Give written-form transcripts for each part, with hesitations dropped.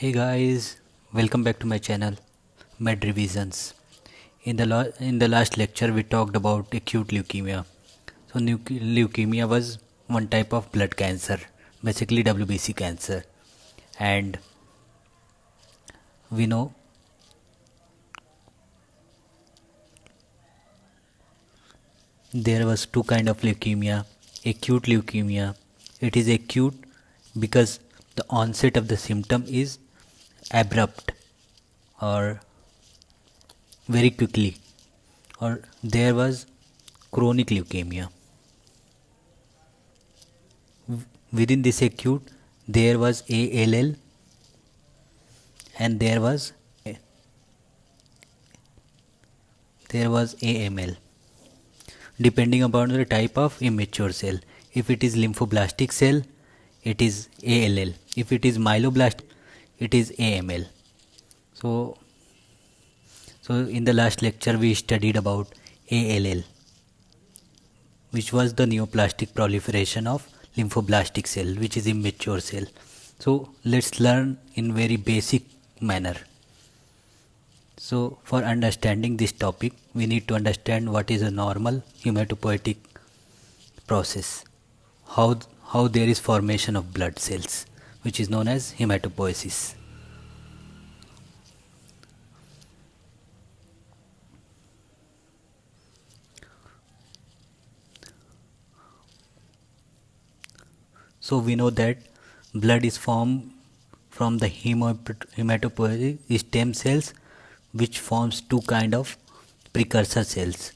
Hey guys, welcome back to my channel, Med Revisions. In the last lecture, we talked about acute leukemia. So, leukemia was one type of blood cancer, basically WBC cancer, and we know there was two kind of leukemia. Acute leukemia, it is acute because the onset of the symptom is abrupt or very quickly, or there was chronic leukemia. Within this acute, there was ALL and there was AML, depending upon the type of immature cell. If it is lymphoblastic cell, it is ALL. If it is myeloblastic, it is AML. So, in the last lecture we studied about ALL, which was the neoplastic proliferation of lymphoblastic cell, which is immature cell. So let's learn in very basic manner. So for understanding this topic, we need to understand what is a normal hematopoietic process, how there is formation of blood cells, which is known as hematopoiesis. So we know that blood is formed from the hematopoietic stem cells, which forms two kind of precursor cells,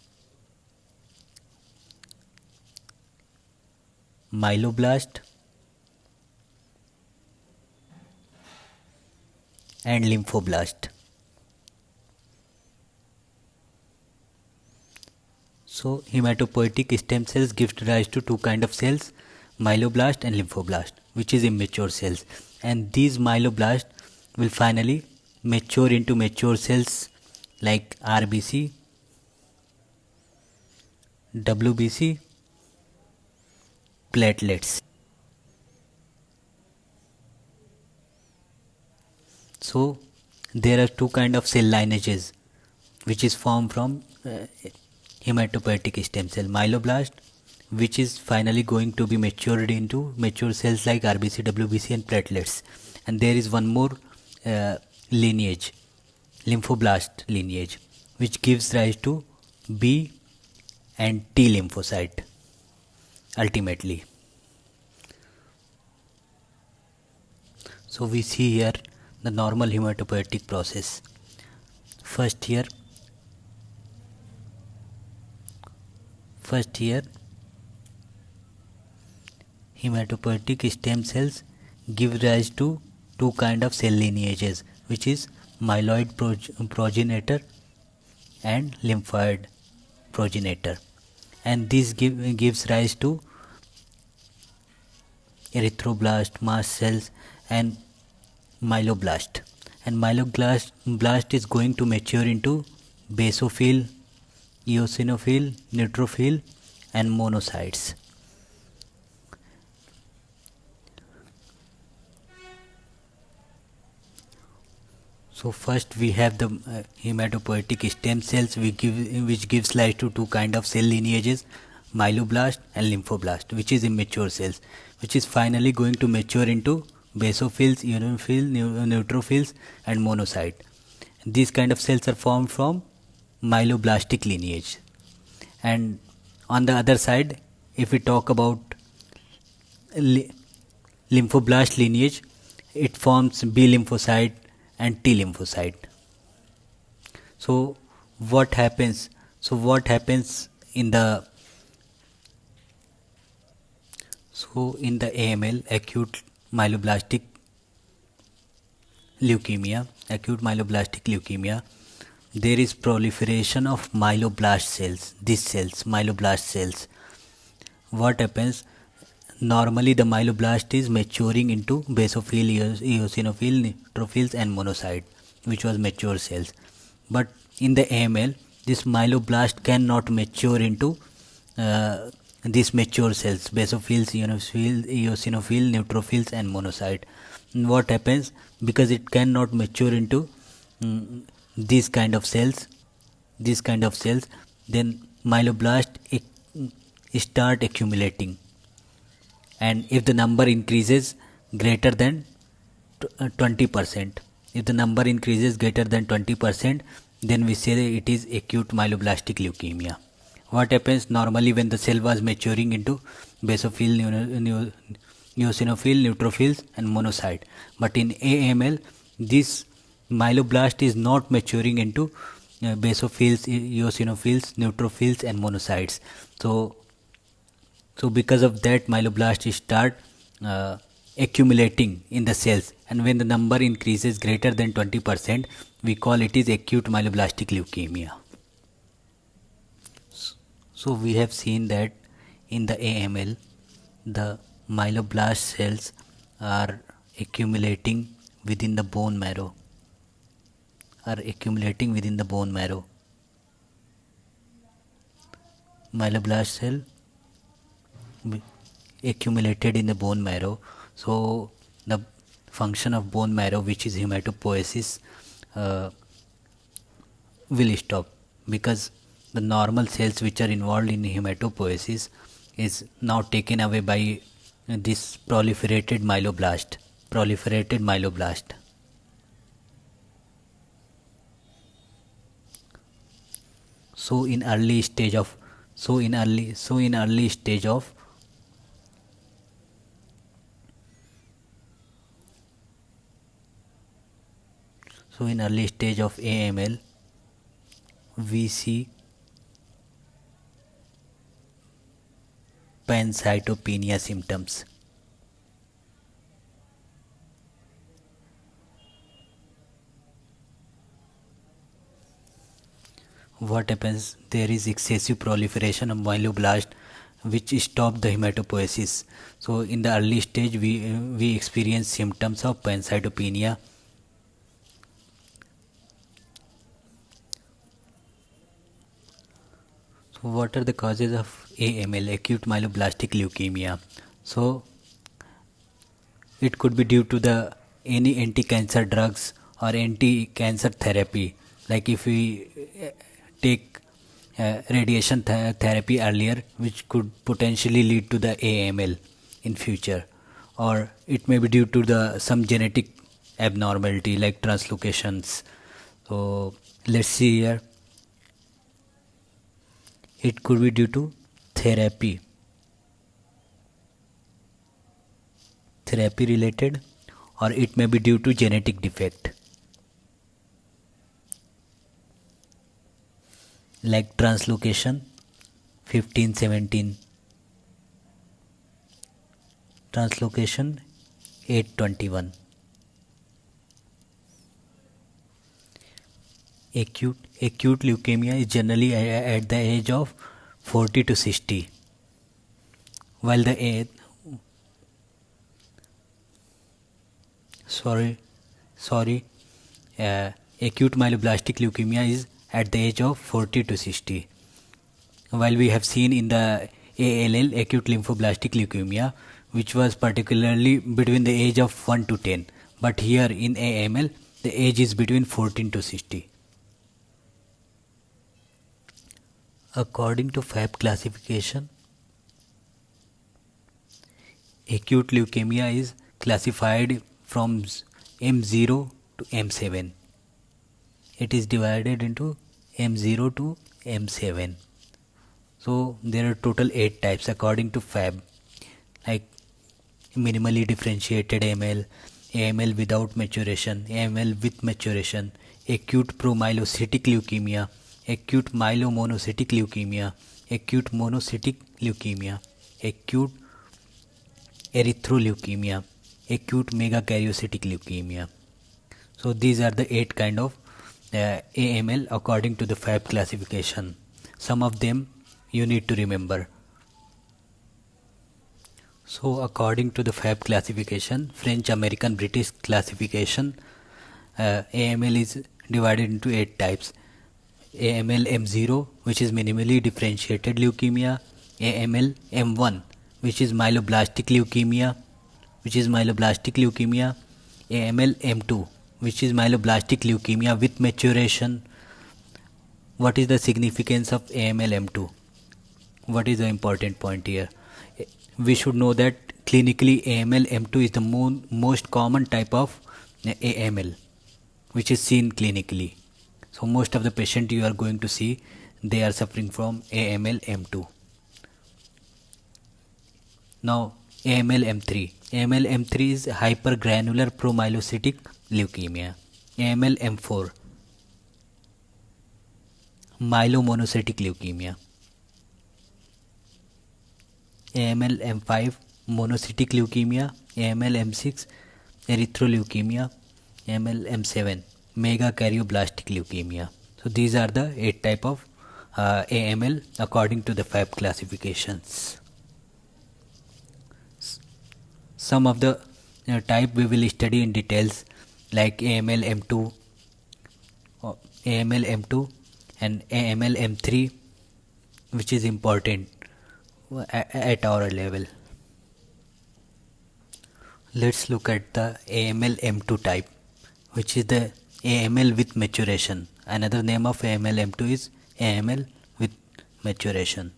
myeloblast and lymphoblast. So hematopoietic stem cells gives rise to two kind of cells, myeloblast and lymphoblast, which is immature cells, and these myeloblasts will finally mature into mature cells like RBC, WBC, platelets. So there are two kind of cell lineages which is formed from hematopoietic stem cell, myeloblast, which is finally going to be matured into mature cells like RBC, WBC and platelets. And there is one more lineage, lymphoblast lineage, which gives rise to B and T lymphocyte ultimately. So we see here the normal hematopoietic process. First here hematopoietic stem cells give rise to two kind of cell lineages, which is myeloid progenitor and lymphoid progenitor, and this gives rise to erythroblast, mast cells and myeloblast. And myeloblast is going to mature into basophil, eosinophil, neutrophil and monocytes. So first we have the hematopoietic stem cells, which gives rise to two kind of cell lineages, myeloblast and lymphoblast, which is immature cells, which is finally going to mature into basophils, eosinophils, neutrophils and monocyte. These kind of cells are formed from myeloblastic lineage. And on the other side, if we talk about lymphoblast lineage, it forms B lymphocyte and T lymphocyte. So what happens in the AML, acute myeloblastic leukemia, there is proliferation of myeloblast cells. These cells, myeloblast cells, what happens, normally the myeloblast is maturing into basophil, eosinophil, neutrophils and monocyte, which was mature cells. But in the AML, this myeloblast cannot mature into these mature cells, basophils, eosinophil, neutrophils and monocyte. what happens, because it cannot mature into mm, these kind of cells, then myeloblast start accumulating, and if the number increases greater than 20%, if the number increases greater than 20%, then we say it is acute myeloblastic leukemia. What happens normally when the cell was maturing into basophil, eosinophil, neutrophils and monocyte, but in AML this myeloblast is not maturing into basophils, eosinophils, neutrophils and monocytes. So because of that, myeloblasts start accumulating in the cells, and when the number increases greater than 20%, we call it is acute myeloblastic leukemia. So we have seen that in the AML, the myeloblast cells are accumulating within the bone marrow, Myeloblast cell accumulated in the bone marrow. So the function of bone marrow, which is hematopoiesis, will stop, because the normal cells which are involved in hematopoiesis is now taken away by this proliferated myeloblast. So in early stage of AML, we see pancytopenia symptoms. What happens? There is excessive proliferation of myeloblast which stop the hematopoiesis. So in the early stage we experience symptoms of pancytopenia. So what are the causes of AML, acute myeloblastic leukemia? So it could be due to any anti-cancer drugs or anti-cancer therapy, like if we take radiation therapy earlier, which could potentially lead to the AML in future, or it may be due to some genetic abnormality like translocations. So let's see here. It could be due to therapy related, or it may be due to genetic defect like translocation 1517, translocation 821. Acute leukemia is generally at the age of 40 to 60, while acute myeloblastic leukemia is at the age of 40 to 60, while we have seen in the ALL, acute lymphoblastic leukemia, which was particularly between the age of 1 to 10, but here in AML the age is between 14 to 60. According to FAB classification, acute leukemia is classified from M0 to M7. It is divided into M0 to M7. So there are total 8 types according to FAB, like minimally differentiated AML, AML without maturation, AML with maturation, acute promyelocytic leukemia, acute myelomonocytic leukemia, acute monocytic leukemia, acute erythroleukemia, acute megakaryocytic leukemia. So these are the 8 kind of AML according to the FAB classification. Some of them you need to remember. So according to the FAB classification, French American British classification, AML is divided into 8 types. AML M0, which is minimally differentiated leukemia, AML M1, which is myeloblastic leukemia, AML M2, which is myeloblastic leukemia with maturation. What is the significance of AML M2? What is the important point here? We should know that clinically AML M2 is the most common type of AML which is seen clinically. So most of the patient you are going to see, they are suffering from AML M2. Now AML M3. AML M3 is hypergranular promyelocytic leukemia. AML M4, myelomonocytic leukemia. AML M5, monocytic leukemia. AML M6, erythroleukemia. AML M7, megakaryoblast leukemia. So these are the 8 type of AML according to the FAB classifications. Some of the type we will study in details, like AML M2, AML M2 and AML M3, which is important at our level. Let's look at the AML M2 type, which is the AML with maturation. Another name of AML M2 is AML with maturation.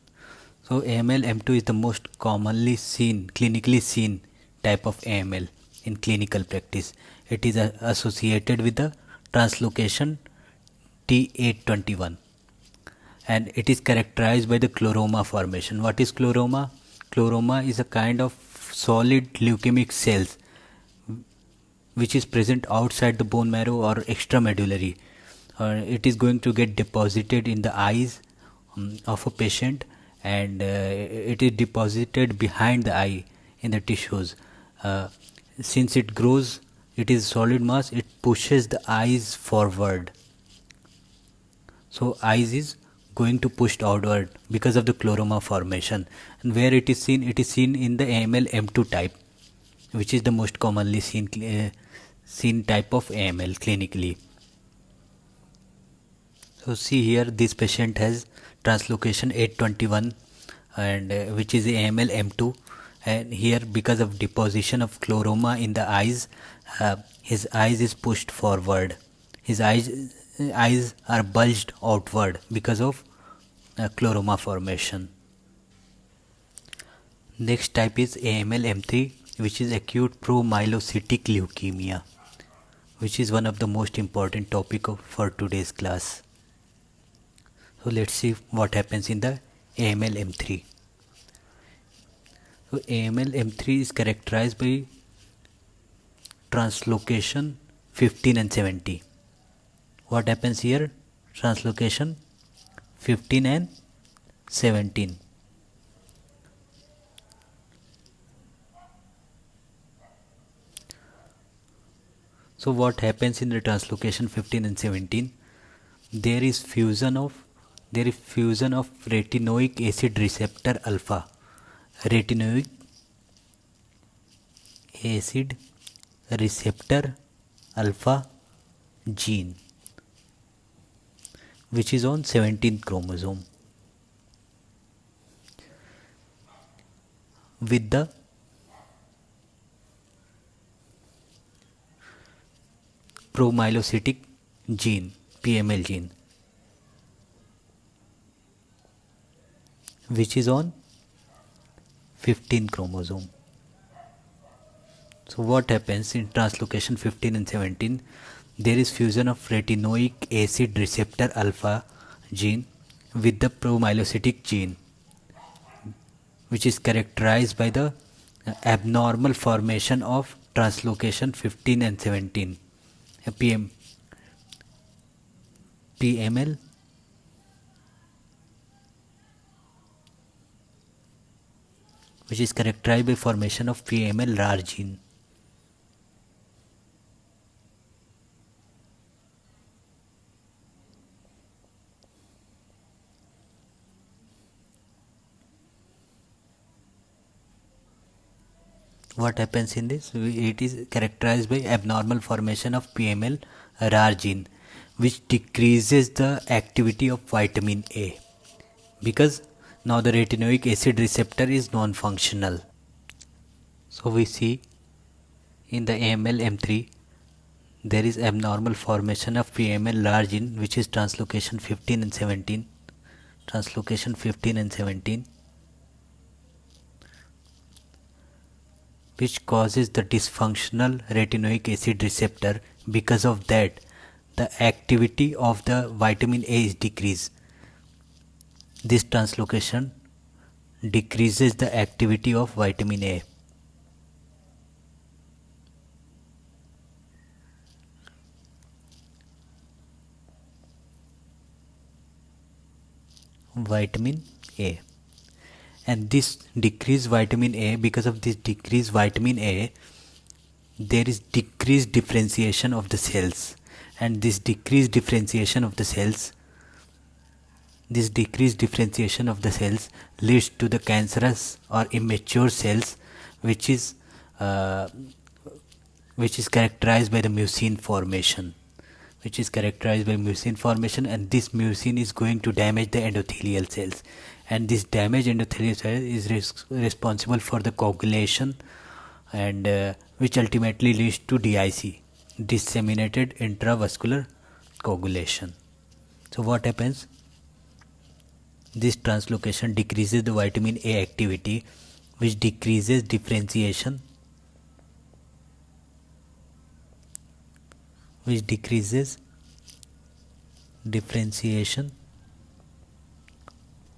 So AML M2 is the most commonly seen, clinically seen type of AML in clinical practice. It is associated with the translocation T821, and it is characterized by the chloroma formation. What is chloroma? Chloroma is a kind of solid leukemic cells which is present outside the bone marrow or extramedullary. It is going to get deposited in the eyes of a patient, and it is deposited behind the eye in the tissues. Since it grows, it is solid mass, it pushes the eyes forward. So eyes is going to push outward because of the chloroma formation. And where it is seen in the AML M2 type, which is the most commonly seen type of AML clinically. So see here, this patient has translocation 821, and which is the AML M2, and here because of deposition of chloroma in the eyes, his eyes is pushed forward. His eyes are bulged outward because of chloroma formation. Next type is AML M3, which is acute promyelocytic leukemia, which is one of the most important topic for today's class. So let's see what happens in the AML M3. So AML M3 is characterized by translocation 15 and 70. What happens here? Translocation 15 and 17. So what happens in the translocation 15 and 17? There is fusion of retinoic acid receptor alpha, retinoic acid receptor alpha gene, which is on 17th chromosome, with the promyelocytic gene, PML gene, which is on 15th chromosome. So what happens in translocation 15 and 17? There is fusion of retinoic acid receptor alpha gene with the promyelocytic gene, which is characterized by the abnormal formation of translocation 15 and 17, PML, which is characterized by formation of PML RAR gene. What happens in this? It is characterized by abnormal formation of PML RAR gene, which decreases the activity of vitamin A, because now the retinoic acid receptor is non-functional. So we see in the AML M3 there is abnormal formation of PML large in which is translocation 15 and 17. Translocation 15 and 17, which causes the dysfunctional retinoic acid receptor. Because of that, the activity of the vitamin A is decreased. This translocation decreases the activity of vitamin A. Vitamin A. And this decreased vitamin A, because of this decreased vitamin A, there is decreased differentiation of the cells, and this decreased differentiation of the cells leads to the cancerous or immature cells, which is characterized by the mucin formation. And this mucin is going to damage the endothelial cells, and this damaged endothelial cell is responsible for the coagulation, and which ultimately leads to DIC, disseminated intravascular coagulation. So what happens? This translocation decreases the vitamin A activity, which decreases differentiation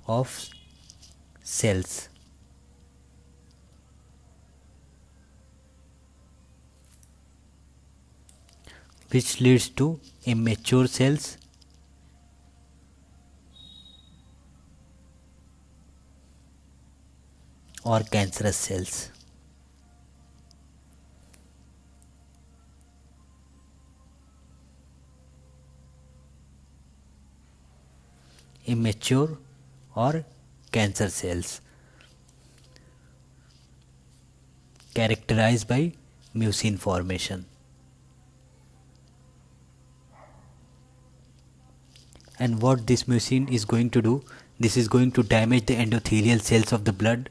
of cells, which leads to immature cells or cancerous cells. Immature or cancer cells characterized by mucin formation. And what this mucin is going to do, this is going to damage the endothelial cells of the blood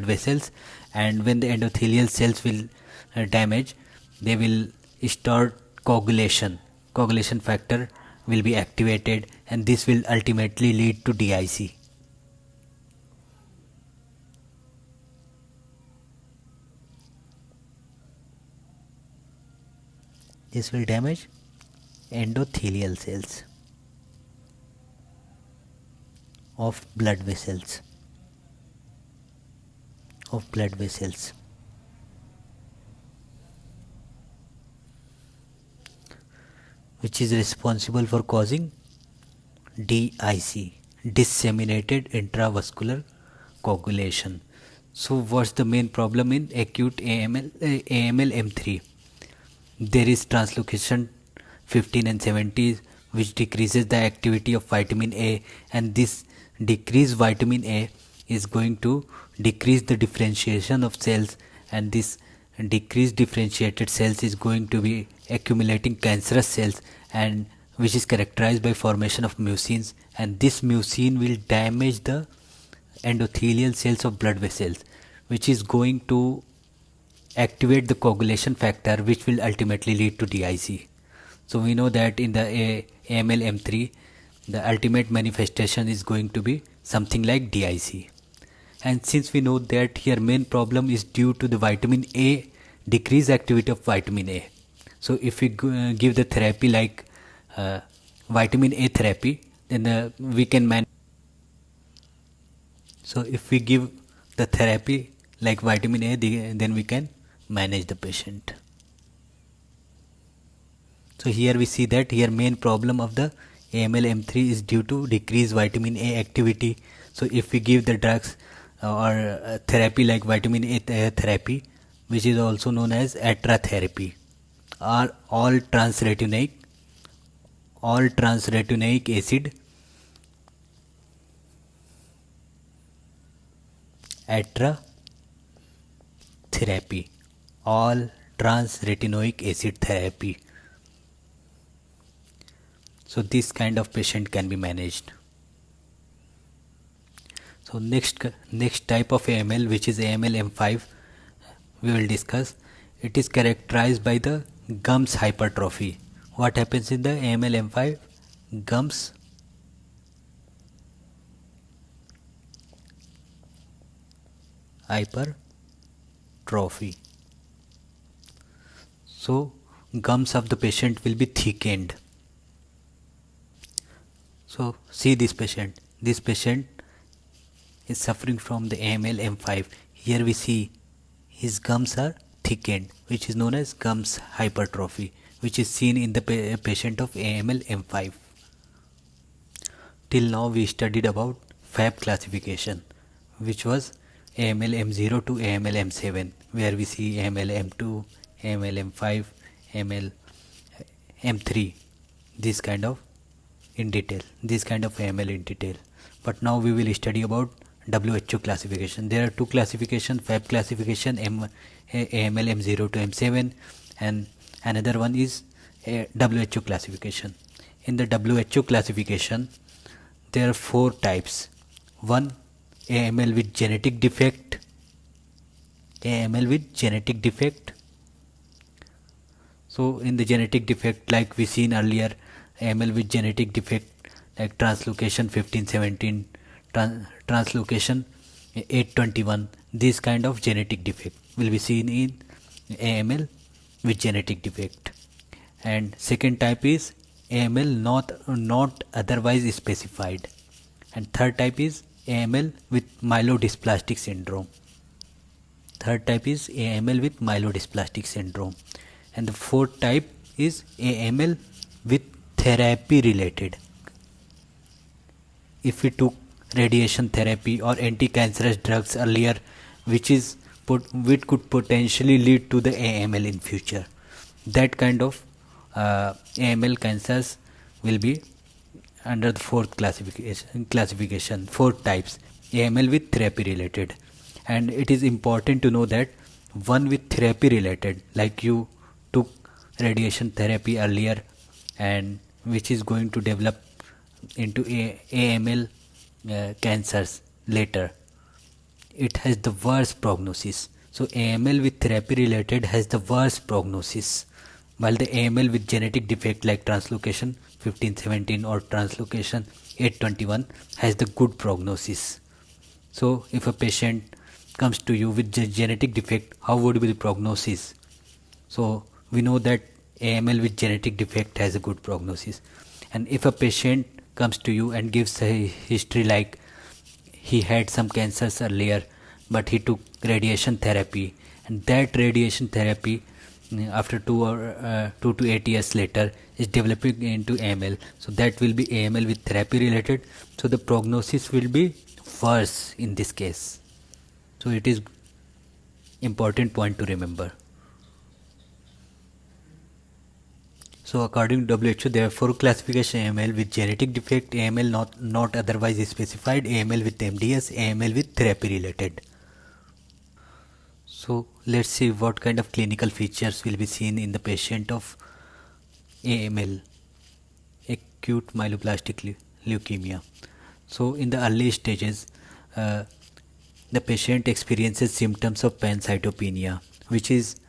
vessels, and when the endothelial cells will damage, they will start coagulation factor will be activated, and this will ultimately lead to DIC. This will damage endothelial cells of blood vessels, which is responsible for causing DIC, disseminated intravascular coagulation. So what's the main problem in acute AML M3? There is translocation 15 and 70, which decreases the activity of vitamin A, and this decreased vitamin A is going to decrease the differentiation of cells, and this decreased differentiated cells is going to be accumulating cancerous cells, and which is characterized by formation of mucins, and this mucin will damage the endothelial cells of blood vessels, which is going to activate the coagulation factor, which will ultimately lead to DIC. So we know that in the AML M3, the ultimate manifestation is going to be something like DIC. And since we know that here main problem is due to the vitamin A, decreased activity of vitamin A. So if we give the therapy like vitamin A therapy, then we can manage. So if we give the therapy like vitamin A, then we can manage the patient. So here we see that here main problem of the AML M3 is due to decreased vitamin A activity. So if we give the drugs or therapy like vitamin A therapy, which is also known as ATRA therapy, or all transretinoic acid ATRA therapy, all transretinoic acid therapy. So this kind of patient can be managed. So next type of AML, which is AML M5, we will discuss. It is characterized by the gums hypertrophy. What happens in the AML M5? Gums hypertrophy. So gums of the patient will be thickened. So see this patient. This patient is suffering from the AML M5. Here we see his gums are thickened, which is known as gums hypertrophy, which is seen in the patient of AML M5. Till now we studied about FAB classification, which was AML M0 to AML M7, where we see AML M2, AML M5, AML M3, this kind of in detail, this kind of AML in detail. But now we will study about WHO classification. There are two classifications: FAB classification, AML M0 to M7, and another one is WHO classification. In the WHO classification, there are 4 types. One, AML with genetic defect. AML with genetic defect. So in the genetic defect, like we seen earlier, AML with genetic defect like translocation 1517, translocation 821, this kind of genetic defect will be seen in AML with genetic defect. And second type is AML not otherwise specified. And third type is AML with myelodysplastic syndrome. Third type is AML with myelodysplastic syndrome. And the fourth type is AML with therapy related. If we took radiation therapy or anti-cancerous drugs earlier, which could potentially lead to the AML in future, that kind of AML cancers will be under the fourth classification, 4 types, AML with therapy related. And it is important to know that one with therapy related, like you took radiation therapy earlier and which is going to develop into AML cancers later, it has the worst prognosis. So AML with therapy related has the worst prognosis, while the AML with genetic defect like translocation 1517 or translocation 821 has the good prognosis. So if a patient comes to you with genetic defect, how would be the prognosis? So we know that AML with genetic defect has a good prognosis. And if a patient comes to you and gives a history like he had some cancers earlier but he took radiation therapy, and that radiation therapy after 2 to 8 years later is developing into AML, so that will be AML with therapy related, so the prognosis will be worse in this case. So it is important point to remember. So according to WHO, there are 4 classification: AML with genetic defect, AML not otherwise specified, AML with MDS, AML with therapy related. So let's see what kind of clinical features will be seen in the patient of AML, acute myelodysplastic leukemia. So in the early stages, the patient experiences symptoms of pancytopenia, which is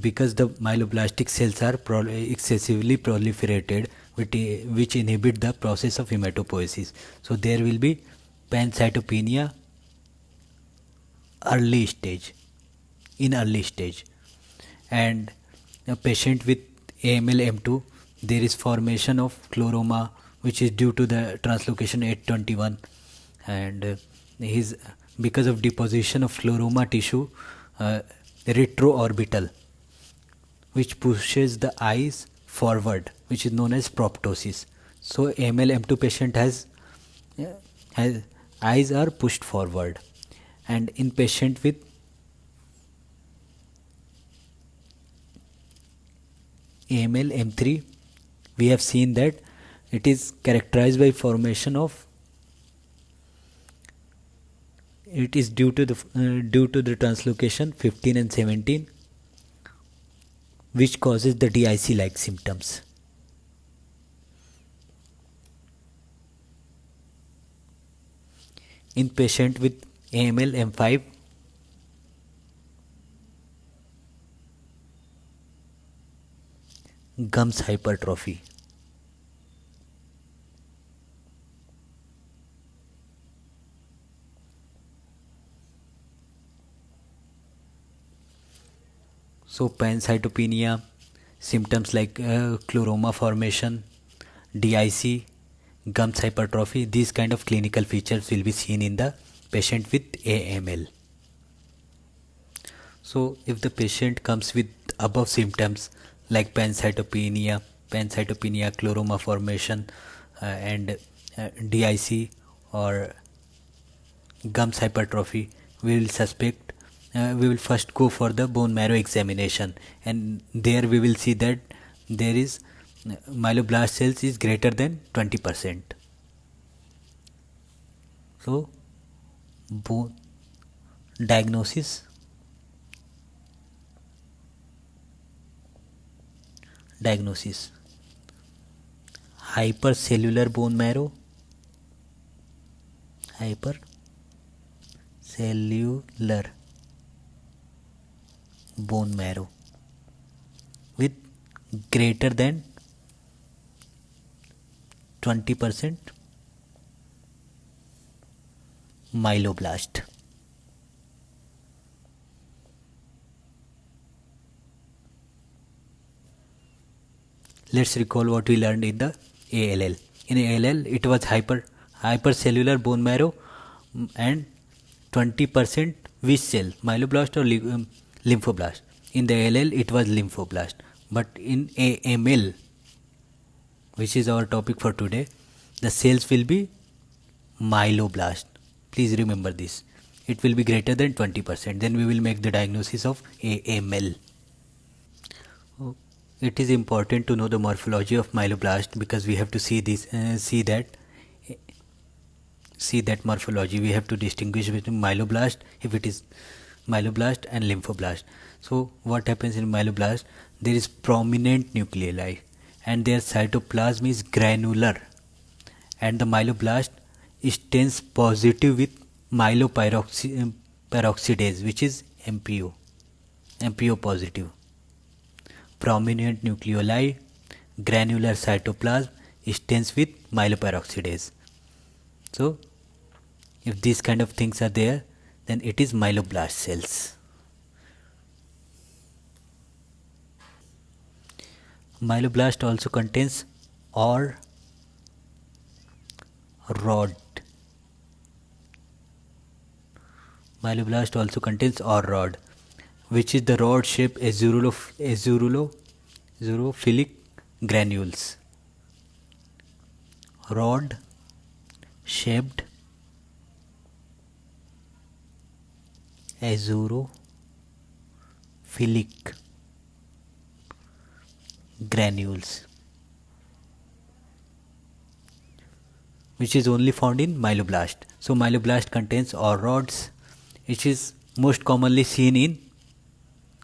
because the myeloblastic cells are excessively proliferated, which inhibit the process of hematopoiesis. So there will be pancytopenia early stage, and a patient with AML M2, there is formation of scleroma, which is due to the translocation 821, and because of deposition of scleroma tissue retroorbital, which pushes the eyes forward, which is known as proptosis. So AML M2 patient has eyes are pushed forward. And in patient with AML M3, we have seen that it is characterized by formation of, it is due to the translocation 15 and 17, which causes the DIC like symptoms. In patient with AML M5, gums hypertrophy. So pancytopenia, symptoms like chloroma formation, DIC, gums hypertrophy, these kind of clinical features will be seen in the patient with AML. So if the patient comes with above symptoms like pancytopenia, chloroma formation, and DIC or gums hypertrophy, we will suspect, we will first go for the bone marrow examination, and there we will see that there is myeloblast cells is greater than 20%. So bone diagnosis, hypercellular bone marrow, hypercellular bone marrow with greater than 20% myeloblast. Let's recall what we learned in the ALL. In ALL, it was hypercellular bone marrow and 20% which cell, myeloblast or lymphoblast. In the ALL, it was lymphoblast. But in AML, which is our topic for today, the cells will be myeloblast. Please remember this. It will be greater than 20%. Then we will make the diagnosis of AML. It is important to know the morphology of myeloblast because we have to see that morphology. We have to distinguish between myeloblast, if it is myeloblast, and lymphoblast. So what happens in myeloblast? There is prominent nuclei and their cytoplasm is granular, and the myeloblast stains positive with myeloperoxidase, which is MPO positive. Prominent nucleoli, granular cytoplasm, stains with myeloperoxidase. So if these kind of things are there, then it is myeloblast cells. Myeloblast also contains OR rod. Myeloblast also contains OR rod, which is the rod shaped azurophilic granules. Rod shaped azurophilic granules, which is only found in myeloblast. So myeloblast contains OR rods, which is most commonly seen in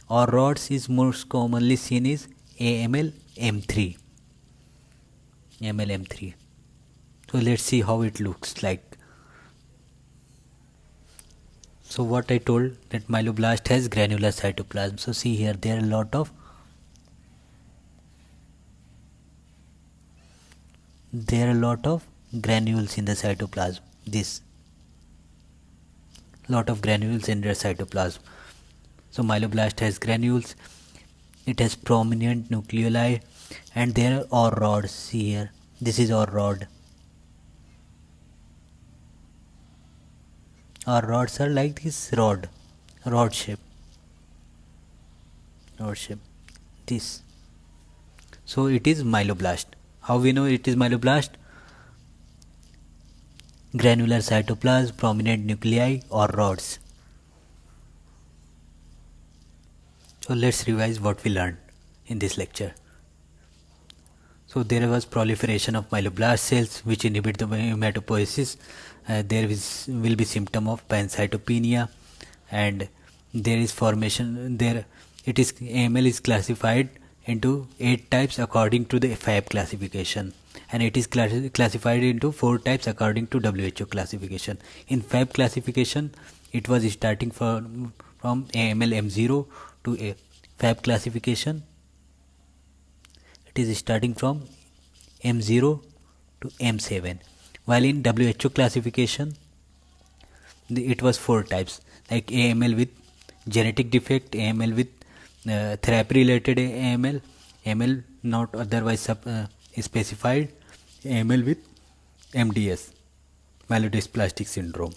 OR rods is most commonly seen is AML M3. So let's see how it looks like. So what I told, that myeloblast has granular cytoplasm. So see here, there are a lot of granules in the cytoplasm. This lot of granules in their cytoplasm. So myeloblast has granules, it has prominent nucleoli, and there are OR rods. See here, this is OR rod. OR rods are like this rod shape. This. So it is myeloblast. How we know it is myeloblast? Granular cytoplasm, prominent nuclei, or rods. So let's revise what we learned in this lecture. So there was proliferation of myeloblast cells which inhibit the hematopoiesis. There will be symptom of pancytopenia, and there is formation. AML is classified into 8 types according to the FAB classification, and it is classified into 4 types according to WHO classification. In FAB classification, it was starting from AML M0 to a FAB classification. It is starting from M0 to M7. While in WHO classification, it was 4 types, like AML with genetic defect, AML with therapy related AML, AML not otherwise specified, AML with MDS, myelodysplastic syndrome.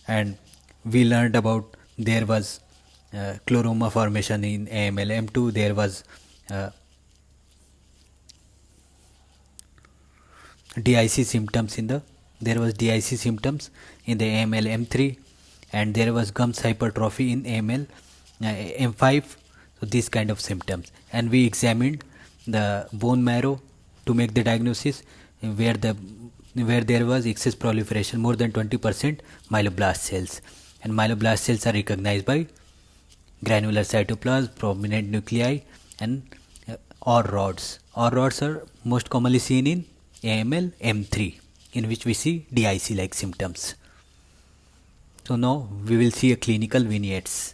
And we learned about there was chloroma formation in AML M2, there was DIC symptoms in the AML M3, and there was gums hypertrophy in AML M5. So these kind of symptoms, and we examined the bone marrow to make the diagnosis where there was excess proliferation, more than 20% myeloblast cells, and myeloblast cells are recognized by granular cytoplasm, prominent nuclei, and OR rods. OR rods are most commonly seen in AML M3, in which we see DIC like symptoms. So now we will see a clinical vignettes.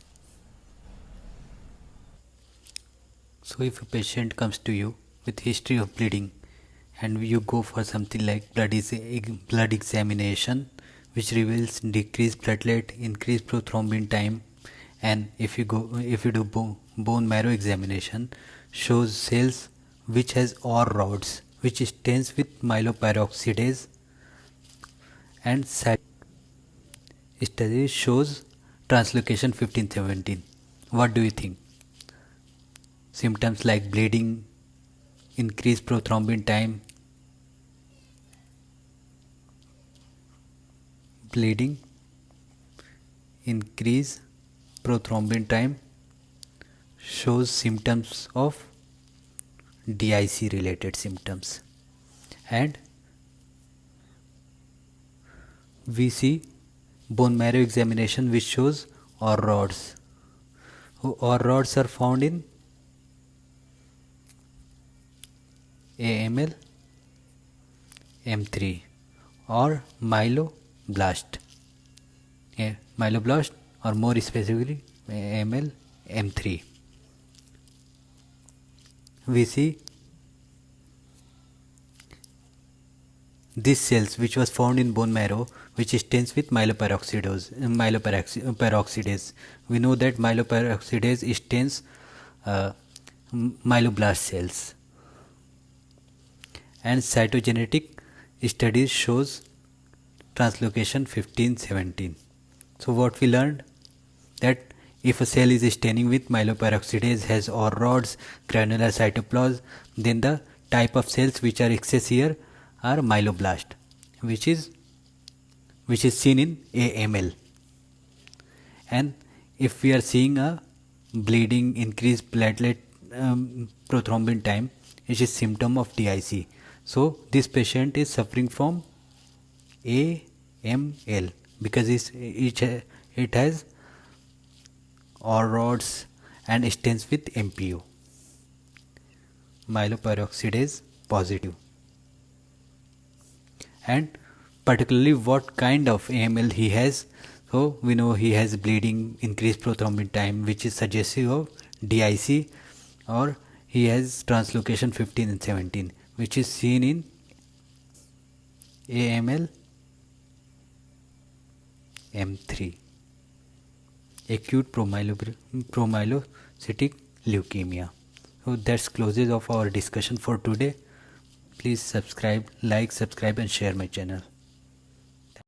So if a patient comes to you with history of bleeding, and you go for something like blood examination, which reveals decreased platelet, increased prothrombin time, and if you do bone marrow examination, shows cells which has OR rods, which stains with myeloperoxidase, and study shows translocation 15-17. What do you think? Symptoms like bleeding, increased prothrombin time, increase prothrombin time shows symptoms of DIC related symptoms, and we see bone marrow examination which shows OR rods. OR rods are found in AML M3 or myeloblast, or more specifically AML M3. We see these cells which was found in bone marrow, which stains with myeloperoxidase. We know that myeloperoxidase stains myeloblast cells, and cytogenetic studies shows translocation 15-17. So what we learned, that if a cell is staining with myeloperoxidase, has OR rods, granular cytoplasm, then the type of cells which are excess here are myeloblast, which is seen in AML. And if we are seeing a bleeding, increased platelet prothrombin time, which is symptom of DIC. So this patient is suffering from AML because it has OR rods and stains with MPO, myeloperoxidase positive. And particularly what kind of AML he has. So we know he has bleeding, increased prothrombin time, which is suggestive of DIC, or he has translocation 15 and 17, which is seen in AML M3, acute promyelocytic leukemia. So that's closes of our discussion for today. Please subscribe, and share my channel.